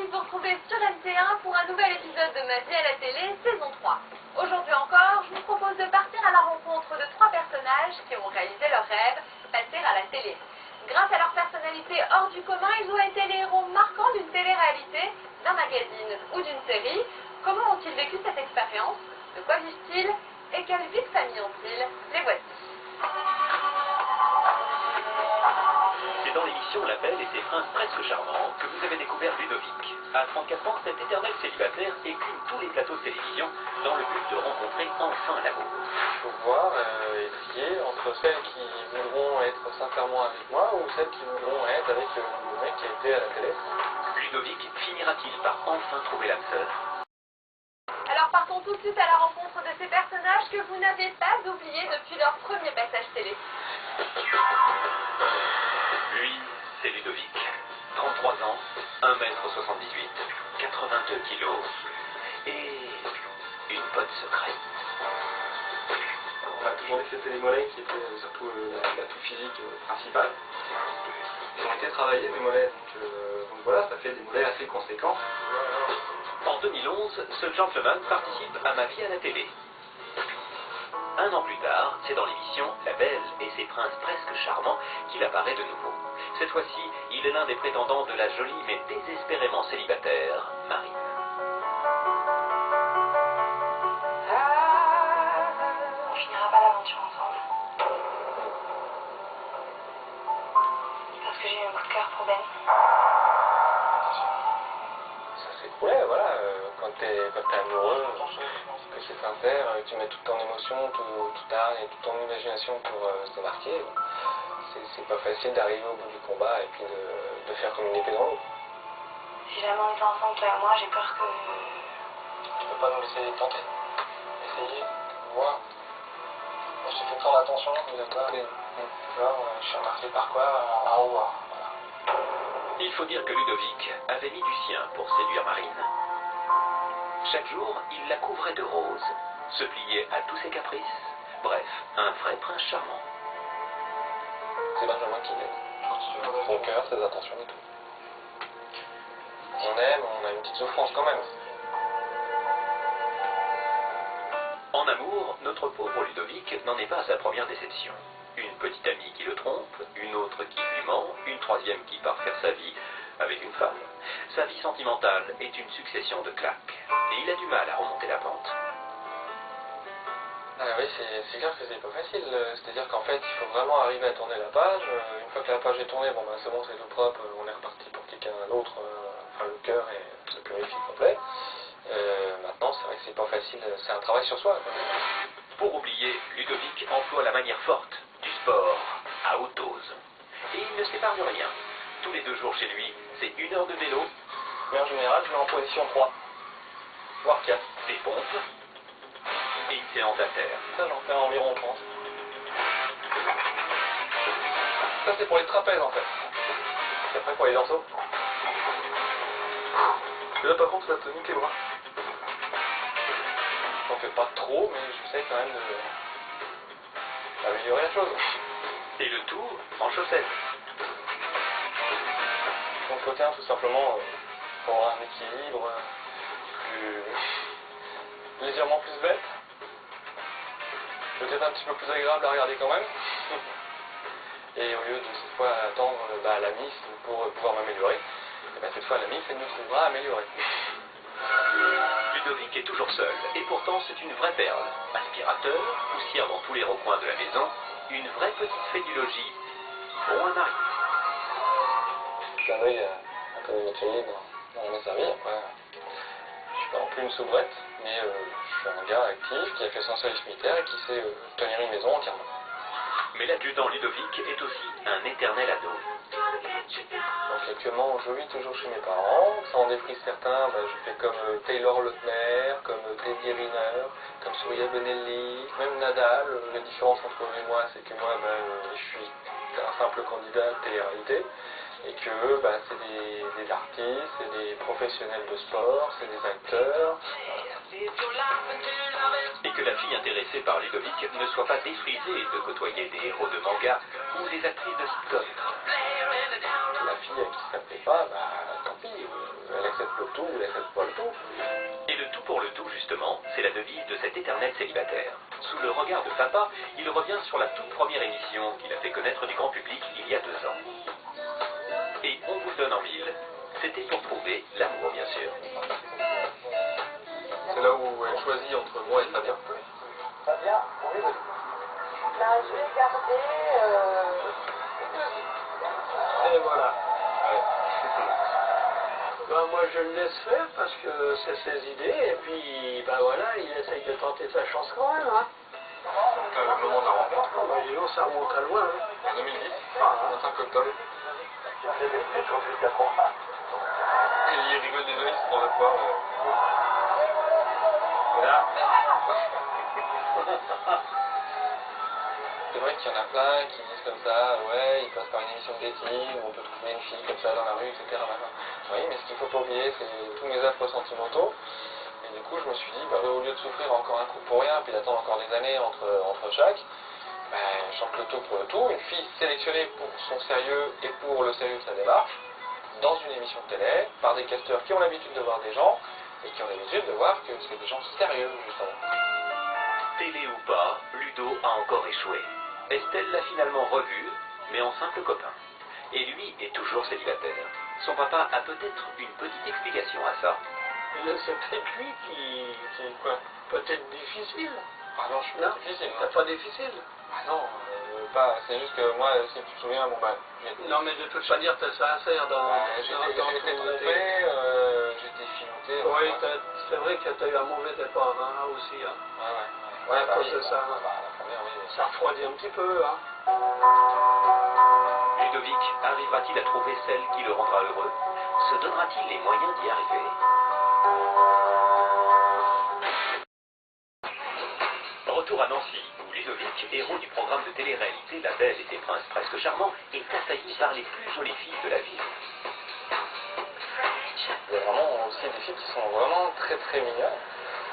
ravie de vous retrouver sur MT1 pour un nouvel épisode de Ma vie à la télé, saison 3. Aujourd'hui encore, je vous propose de partir à la rencontre de 3 personnages qui ont réalisé leur rêve, passer à la télé. Grâce à leur personnalité hors du commun, ils ont été les héros marquants d'une télé-réalité, d'un magazine ou d'une série. Comment ont-ils vécu cette expérience? De quoi vivent-ils? Et quelle vie de famille ont-ils? Les voici. C'est dans l'émission La Belle et ses princes presque charmants que vous avez découvert Ludovic. À 34 ans, cet éternel célibataire écume tous les plateaux de télévision dans le but de rencontrer enfin l'amour. Il faut voir et trier entre celles qui voudront être sincèrement avec moi ou celles qui voudront être avec le mec qui a été à la télé. Ludovic finira-t-il par enfin trouver l'âme sœur? Alors partons tout de suite à la rencontre de ces personnages que vous n'avez pas oubliés depuis leur premier passage télé. Lui, c'est Ludovic. 33 ans, 1m78, 82 kilos et une bonne secrète. On m'a toujours dit que c'était les mollets qui étaient surtout l'atout physique principal. Ils ont été travaillés mes mollets, donc voilà, ça fait des mollets assez conséquents. En 2011, ce gentleman participe à Ma vie à la télé. Un an plus tard, c'est dans l'émission La Belle et ses princes presque charmants qu'il apparaît de nouveau. Cette fois-ci, il est l'un des prétendants de la jolie mais désespérément célibataire Marine. On finira pas l'aventure ensemble. Parce que j'ai eu un coup de cœur pour Ben. Ça s'écroulait, voilà, quand t'es amoureux, que c'est sincère, que tu mets toute ton émotion, toute ta âme et toute ton imagination pour se démarquer, c'est pas facile d'arriver au bout du combat et puis de faire comme une épée dans l'eau. Si jamais on était ensemble, toi et moi, j'ai peur que... Tu peux pas nous laisser tenter, essayer, voir. Moi je te fais prendre attention, vous êtes là, je suis remarqué par quoi, à revoir. Voilà. Il faut dire que Ludovic avait mis du sien pour séduire Marine. Chaque jour, il la couvrait de roses, se pliait à tous ses caprices. Bref, un vrai prince charmant. C'est Benjamin qui l'aime. Son cœur, ses attentions et tout. On aime, on a une petite souffrance quand même. En amour, notre pauvre Ludovic n'en est pas à sa première déception. Une petite amie qui le trompe, une autre qui lui ment, une troisième qui part faire sa vie avec une femme. Sa vie sentimentale est une succession de claques. Et il a du mal à remonter la pente. Ah oui, c'est clair que c'est pas facile. C'est-à-dire qu'en fait, il faut vraiment arriver à tourner la page. Une fois que la page est tournée, bon ben c'est bon, c'est tout propre, on est reparti pour quelqu'un d'autre. Enfin, le cœur se purifie complet. Maintenant, c'est vrai que c'est pas facile. C'est un travail sur soi, quoi. Pour oublier, Ludovic emploie la manière forte du sport à haute dose. Et il ne s'épargne rien. Tous les 2 jours chez lui, c'est 1 heure de vélo. Mais en général, je mets en position 3, voire 4. Des pompes et une séance à terre. Ça, j'en fais environ 30. Ça, c'est pour les trapèzes, en fait. Et après, pour les dorsaux. Et là, par contre, ça te nique les bras. J'en fais pas trop, mais j'essaie quand même d'améliorer la chose. Et le tout en chaussettes. L'entretien, tout simplement, pour avoir un équilibre légèrement plus bête. Peut-être un petit peu plus agréable à regarder quand même. Et au lieu de cette fois attendre la Miss pour pouvoir m'améliorer, et ben cette fois la Miss elle nous trouvera améliorée. Ludovic est toujours seul, et pourtant c'est une vraie perle. Aspirateur, poussière dans tous les recoins de la maison, une vraie petite fée du logis pour un mari. J'ai un œil un peu métier dans mes amis. Après, je suis pas non plus une soubrette, mais je suis un gars actif qui a fait son service militaire et qui sait tenir une maison entièrement. Mais l'adjudant Ludovic est aussi un éternel ado. Donc actuellement, je vis toujours chez mes parents. Ça en défrise certains, je fais comme Taylor Lautner, comme Teddy Riner, comme Surya Bonelli, même Nadal. La différence entre eux et moi, c'est que moi, je suis un simple candidat de télé-réalité. Et que c'est des artistes, c'est des professionnels de sport, c'est des acteurs. Et que la fille intéressée par Ludovic ne soit pas défrisée de côtoyer des héros de manga ou des actrices de sitcom. La fille à qui ça plaît pas, tant pis, elle a accepte le tout ou il accepte pas le tout. Et le tout pour le tout, justement, c'est la devise de cet éternel célibataire. Sous le regard de papa, il revient sur la toute première émission qu'il a fait connaître du grand public il y a 2 ans. Et on vous le donne en mille, c'était pour trouver l'amour, bien sûr. C'est là où elle choisit entre moi et Fabien. Fabien, oui. Là, je vais garder. Et voilà. Ouais. Ben, moi, je le laisse faire parce que c'est ses idées. Et puis, ben voilà, il essaye de tenter sa chance quand même. Hein. Le moment de la rencontre, Ben, disons, ça remonte à loin. Hein. en 2010, Ah, 25 octobre. Et il rigole désolé, il se prend la poire. Voilà. C'est vrai qu'il y en a plein qui disent comme ça, ouais, ils passent par une émission de dating, où on peut trouver une fille comme ça dans la rue, etc. Oui, mais ce qu'il faut pas oublier, c'est tous mes affres sentimentaux. Et du coup, je me suis dit, bah, au lieu de souffrir encore un coup pour rien, puis d'attendre encore des années entre chaque, bah, je chante le tout pour le tout. Une fille sélectionnée pour son sérieux et pour le sérieux de sa démarche, dans une émission de télé, par des casteurs qui ont l'habitude de voir des gens, et qui ont l'habitude de voir que c'est des gens sérieux, justement. Télé ou pas, Ludo a encore échoué. Estelle l'a finalement revu, mais en simple copain. Et lui est toujours célibataire. Son papa a peut-être une petite explication à ça. c'est peut-être lui qui quoi, peut-être difficile. Ah non, je suis pas difficile. C'est pas difficile. Ah non, pas. C'est juste que moi, si tu te souviens, bon bah. Non, mais de toute manière, t'es sincère dans. J'étais trompé, j'étais filouté. Oui, c'est vrai que t'as eu un mauvais départ hein, aussi. Hein. Ouais, À bah cause oui, de ça. bah, la première, oui. Ça refroidit un petit peu. Hein. Ludovic arrivera-t-il à trouver celle qui le rendra heureux? Se donnera-t-il les moyens d'y arriver? Retour à Nancy, où Ludovic, héros du programme de télé-réalité La Belle et ses princes presque charmants, est assailli par les plus jolies filles de la ville. Il y a vraiment aussi des filles qui sont vraiment très très mignonnes.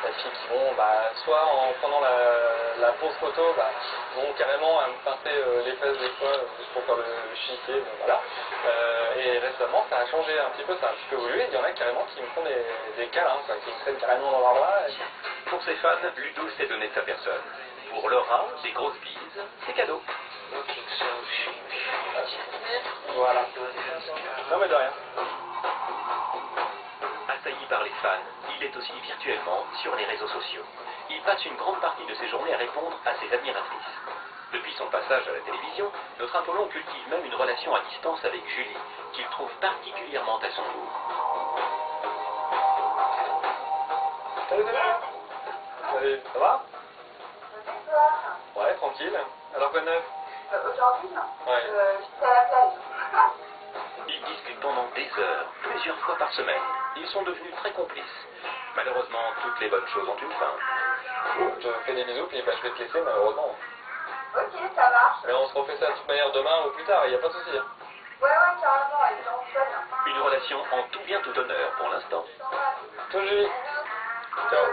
Des filles qui vont, bah, soit en prenant la pause photo, bah, vont carrément me pincer les fesses des fois, juste pour faire le chiquet, donc voilà. Et récemment, ça a changé un petit peu, ça a un petit peu évolué. Il y en a carrément qui me font des câlins, quoi, qui me prennent carrément dans leurs bras. Pour ses fans, Ludo s'est donné de sa personne. Pour Laura, des grosses bises, c'est cadeau. Voilà. Non mais de rien. Assailli par les fans, il est aussi virtuellement sur les réseaux sociaux. Il passe une grande partie de ses journées à répondre à ses admiratrices. Depuis son passage à la télévision, notre Apollon cultive même une relation à distance avec Julie, qu'il trouve particulièrement à son goût. Salut Daniel. Salut, ça va? Ouais, tranquille. Alors quoi de neuf? Aujourd'hui, non. Ouais. J'étais à la plage. Ils discutent pendant des heures, plusieurs fois par semaine. Ils sont devenus très complices. Malheureusement, toutes les bonnes choses ont une fin. Je fais des bisous, puis bah, je vais te laisser malheureusement. Ok, ça marche. Mais on se refait ça de toute manière demain ou plus tard, il n'y a pas de souci. Hein. Ouais, carrément, et puis on se voit bien. Une relation en tout bien tout honneur pour l'instant. Toi Julie. Ciao.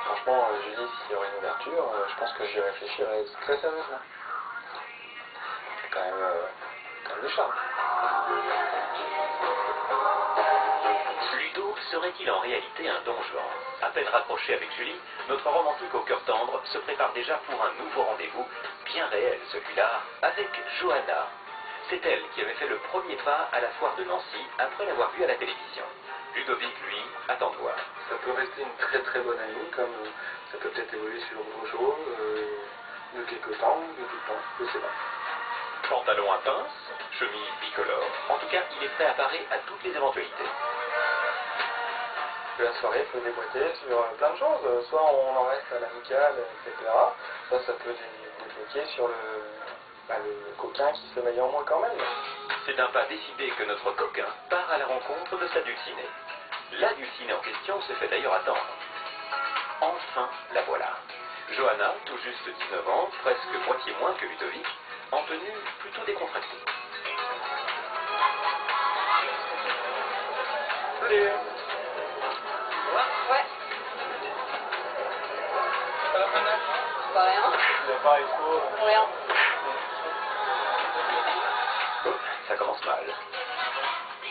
Franchement, Julie, s'il y aurait une ouverture, je pense que j'y réfléchirais très sérieusement. C'est quand même du charme. Ludo serait-il en réalité un don Juan? À peine rapproché avec Julie, notre romantique au cœur tendre se prépare déjà pour un nouveau rendez-vous, bien réel celui-là, avec Johanna. C'est elle qui avait fait le premier pas à la foire de Nancy après l'avoir vue à la télévision. Ludovic, lui, attend de voir. Ça peut rester une très très bonne amie, comme ça peut peut-être évoluer sur autre chose, de quelque temps, de tout le temps, je sais pas. Pantalon à pince, chemise bicolore, en tout cas, il est prêt à parer à toutes les éventualités. La soirée peut déboîter sur plein de choses, soit on en reste à l'amicale, etc. Ça peut débloquer sur le coquin qui sommeille en moi quand même. C'est d'un pas décidé que notre coquin part à la rencontre de sa dulcinée. La dulcinée en question se fait d'ailleurs attendre. Enfin, la voilà. Johanna, tout juste 19 ans, presque moitié moins que Ludovic, en tenue plutôt décontractée. Salut. Ouais, Ça va Fana? pas rien. Il n'y a pas expo. Rien. Oh, ça commence mal.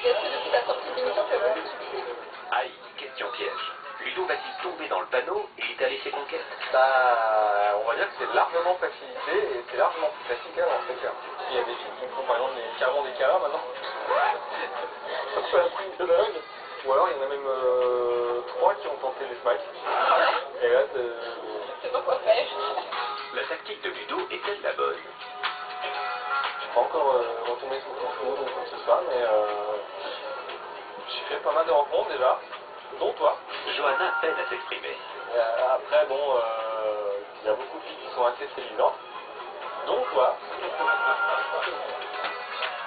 Et est-ce que depuis ta sortie d'émission, tu as beaucoup de succès? Aïe, question piège. Ludo va-t-il tomber dans le panneau et étaler ses conquêtes? Bah, on va dire que c'est largement facilité et c'est largement plus facile qu'avant, c'est clair. Il y a des filles qui font par exemple carrément des caras maintenant. Ça fait un truc de dingue. Ou alors il y en a même 3 qui ont tenté des smacks. Et là, Je sais pas quoi faire. La tactique de Ludo est-elle la bonne? je suis pas encore retombé sur le concours ou quoi que ce soit, mais j'ai fait pas mal de rencontres déjà, dont toi. Johanna peine à s'exprimer. Après, bon, il y a beaucoup de filles qui sont assez séduisantes, dont toi.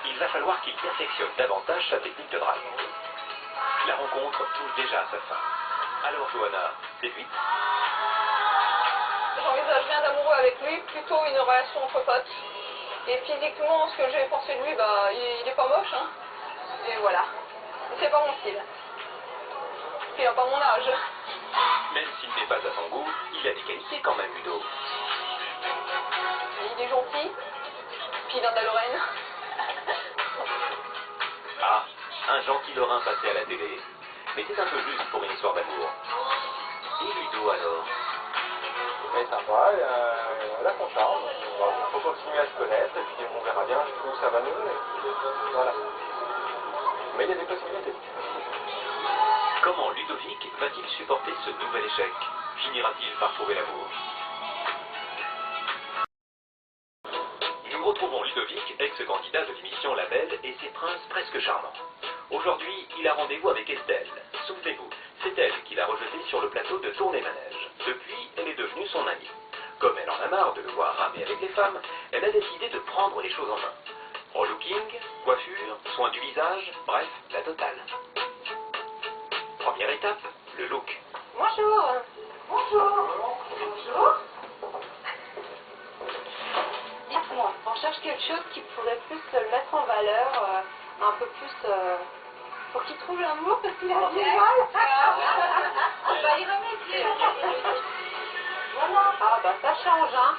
Il va falloir qu'il perfectionne davantage sa technique de drague. La rencontre touche déjà à sa fin. Alors Johanna, séduite? J'envisage rien d'amoureux avec lui, plutôt une relation entre potes. Et physiquement, ce que j'ai pensé de lui, bah, il est pas moche, hein. Et voilà. C'est pas mon style. Puis il a pas mon âge. Même s'il n'est pas à son goût, il a des qualités quand même, Ludo. Il est gentil, puis il vient de la Lorraine. Ah, un gentil Lorrain passé à la télé. Mais c'est un peu juste pour une histoire d'amour. Et Ludo alors? Elle est sympa, elle a son charme. Il faut continuer à se connaître et puis on verra bien jusqu'où ça va nous mener. Voilà. Mais il y a des possibilités. Comment Ludovic va-t-il supporter ce nouvel échec? Finira-t-il par trouver l'amour? Nous retrouvons Ludovic, ex-candidat de l'émission La Belle et ses princes presque charmants. Aujourd'hui, il a rendez-vous avec Estelle. Souvenez-vous, c'est elle qui l'a rejeté sur le plateau de Tournée Manège. Depuis, elle est devenue son amie. Comme elle en a marre de le voir ramer avec les femmes, elle a décidé de prendre les choses en main. Relooking, coiffure, soin du visage, bref, la totale. Première étape, le look. Bonjour. Bonjour. Bonjour. Dites-moi, on cherche quelque chose qui pourrait plus le mettre en valeur, un peu plus pour qu'il trouve l'amour parce qu'il a du mal. On va y remédier. Voilà. Ah bah ça change, hein.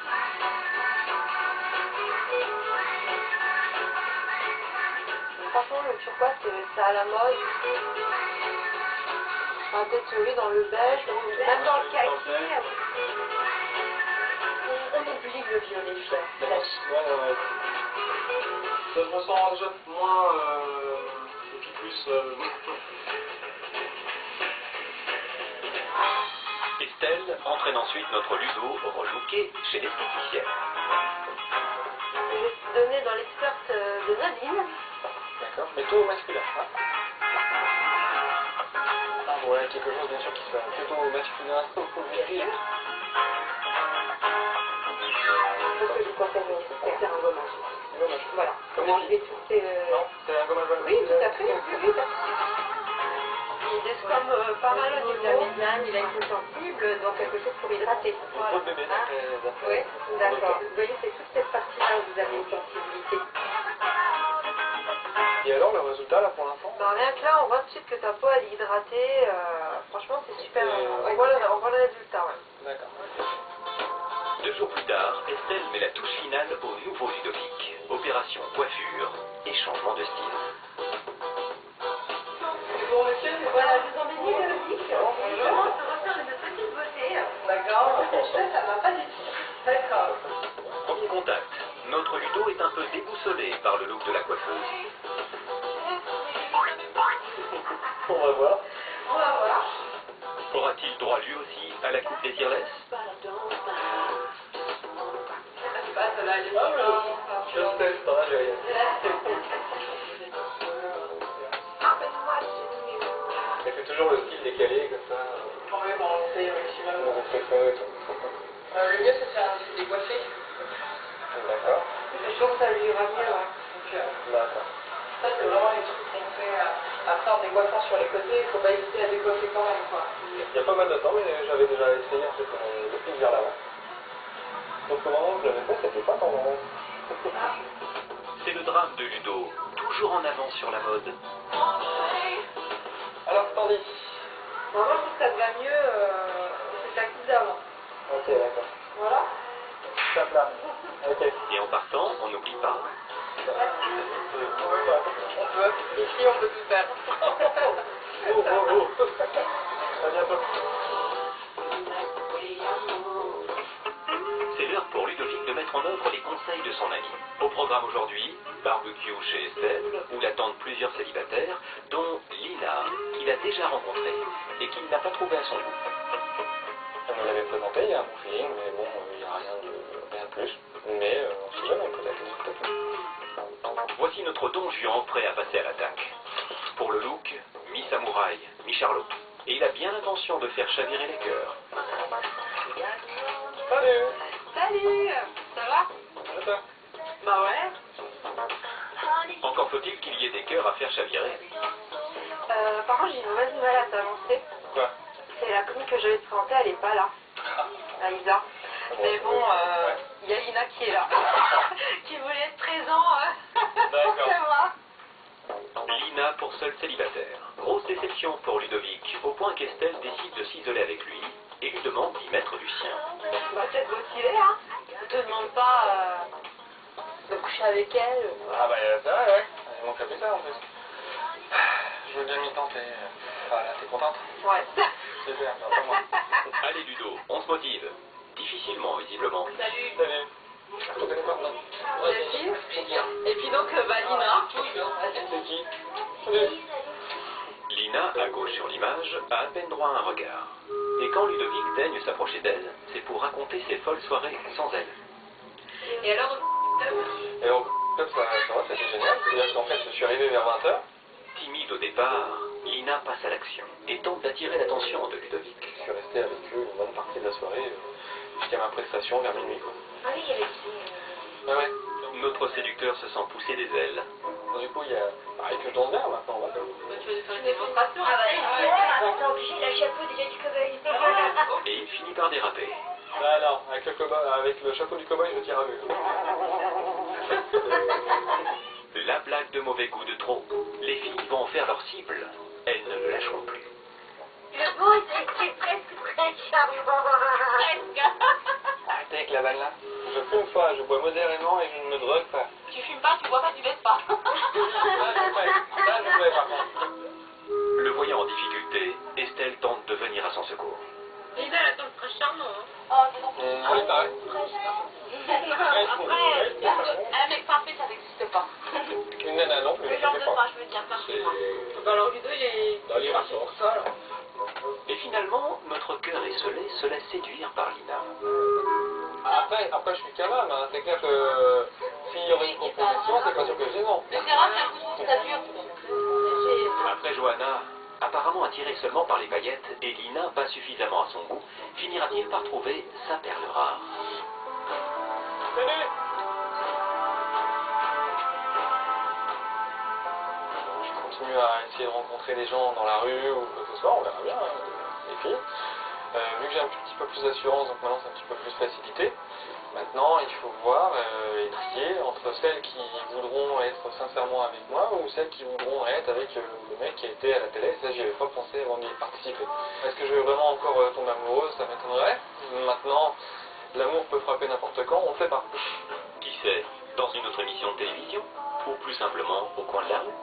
Franchement, le turquoise, c'est à la mode. Peut-être oui, dans le beige, même dans le kaki. On oublie le violet fier. Ouais. Je me sens déjà moins et puis plus. Estelle entraîne ensuite notre Ludo relooké chez l'esthéticienne. Je vais te donner dans l'experte de Nadine. D'accord. Mais tout au masculin. Hein. Ouais, quelque chose bien sûr qui soit plutôt masculin, au viril. Parce que je conseille de faire un gommage. Un gommage. Voilà. Comme Comment les je filles. vais tout ces... Non, c'est un gommage. Oui, tout à fait. Oui, il descomme pas mal au niveau de la médiane, il a une peau sensible, donc quelque chose pour hydrater. Une peau de bébé, Oui, d'accord. Vous voyez, c'est toute cette partie-là où vous avez une sensibilité. Et alors, le résultat, là, pour l'instant? Ben, rien que là, on voit tout de suite que ta peau, elle est hydratée. Franchement, c'est super. Et, On voit le résultat, ouais. D'accord. 2 jours plus tard, Estelle met la touche finale au nouveau Ludovic. Opération coiffure et changement de style. Bon, monsieur, voilà, je vous emmène Ludovic. Justement, on se refaire une petite beauté. D'accord. Ça va pas du tout. D'accord. Premier contact. Notre Ludo est un peu déboussolé par le look de la coiffeuse. On va voir. On va voir. Aura-t-il droit lui aussi à la coupe désirless? C'est pas de la Je teste, hein, j'ai rien. Elle fait toujours le style décalé, comme ça. Quand même, on essaye un maximum. On préfère et tout. Le mieux, c'est de faire des coiffés. D'accord. Je pense que ça lui ira mieux, ouais. D'accord. Ça, c'est vraiment les trucs qu'on fait après en décoiffant sur les côtés. Il faut pas hésiter à décoiffer quand même, quoi. Il y a pas mal de temps, mais j'avais déjà essayé en fait le fil vers l'avant. Donc au moment où je l'avais fait, c'était pas tendance. C'est le drame de Ludo, toujours en avance sur la mode. Alors, Tandy. Moi, je trouve que ça te va mieux, c'est la coupe d'avant. Ok, d'accord. Voilà. Tape là. Ok. Et en partant, on n'oublie pas On peut. Les filles, on peut tout faire. À bientôt. C'est l'heure pour Ludovic de mettre en œuvre les conseils de son ami. Au programme aujourd'hui, barbecue chez Estelle, où l'attendent plusieurs célibataires, dont Lina, qu'il a déjà rencontrée et qu'il n'a pas trouvé à son goût. Elle me l'avait présenté, il y a un bon feeling, mais bon, il n'y a rien de plus. Mais on sait jamais, peut-être. Voici notre Don Juan prêt à passer à l'attaque. Pour le look, mi-samouraï, mi-charlot. Et il a bien l'intention de faire chavirer les cœurs. Salut. Salut, ça va? C'est ça. Bah ouais. Encore faut-il qu'il y ait des cœurs à faire chavirer. Par contre, j'ai une mauvaise nouvelle à t'annoncer. Quoi? C'est la copine que je vais te présenter, elle est pas là. Lisa. Mais bon, il y a Lina qui est là. qui voulait être présent pour moi. Lina pour seul célibataire. Grosse déception pour Ludovic, au point qu'Estelle décide de s'isoler avec lui et lui demande d'y mettre du sien. Bah, peut-être motivée, hein. Je te demande pas de coucher avec elle. Ah bah c'est vrai, ouais. Il manquerait plus ça en plus. Je veux bien m'y tenter. Voilà, t'es contente? Ouais. Super, pas moi. Allez Ludo, on se motive. Difficilement, visiblement. Salut. Salut. Je te connais pas, non? Salut. Et puis donc, Lina. C'est qui? Salut. Lina, à gauche sur l'image, a à peine droit à un regard. Et quand Ludovic daigne s'approcher d'elle, c'est pour raconter ses folles soirées sans elle. Et alors, Et au club, ça va, c'était génial. C'est-à-dire qu'en fait, je suis arrivé vers 20h. Timide au départ, Lina passe à l'action et tente d'attirer l'attention de Ludovic. Je suis resté avec eux une bonne partie de la soirée, jusqu'à ma prestation vers minuit, quoi. Ah oui, il y avait Ah ouais. Notre séducteur se sent pousser des ailes. Du coup, il y a... Pareil que je danse bien, maintenant, on va faire. tu veux nous faire une démonstration? Ah Ouais. Attends, obligé la chapeau déjà du cow-boy. Et il finit par déraper. Ah non, avec le chapeau du cow-boy, je tire à vue. La blague de mauvais goût de trop. Les filles vont en faire leur cible. Elles ne le lâcheront plus. Le goût, c'est presque très charmant. Arrêtez avec la balle là. Je fume pas, je bois modérément et je ne me drogue pas. Tu fumes pas, tu bois pas, tu baisses pas. Là, je fais par contre. Le voyant en difficulté, Estelle tente de venir à son secours. Lina, elle attend très charmant. Oh, c'est bon. Oui, pareil. Après, un mec parfait, ça n'existe pas. Une nana non plus. Le genre de moi, je veux dire, parfait, moi. Alors, Ludo, il est... Dans les races, pour ça, alors. Et finalement, notre cœur esselé se laisse séduire par Lina. Après, je suis calme, hein. C'est clair que s'il y aurait une proposition, c'est pas sûr que je dis non. Mais c'est rare qu'un coup de ça dure. Après Johanna, apparemment attiré seulement par les paillettes et Lina pas suffisamment à son goût, finira-t-il par trouver sa perle rare. Salut. Je continue à essayer de rencontrer des gens dans la rue ou quoi que ce soit, on verra bien, les filles. Vu que j'ai un petit peu plus d'assurance, donc maintenant c'est un petit peu plus facilité. Maintenant, il faut voir et trier entre celles qui voudront être sincèrement avec moi ou celles qui voudront être avec le mec qui était à la télé. Ça, j'y avais pas pensé avant d'y participer. Est-ce que je vais vraiment encore tomber amoureuse? Ça m'étonnerait. Maintenant, l'amour peut frapper n'importe quand, on ne sait pas. Qui sait, dans une autre émission de télévision ou plus simplement au coin de la rue.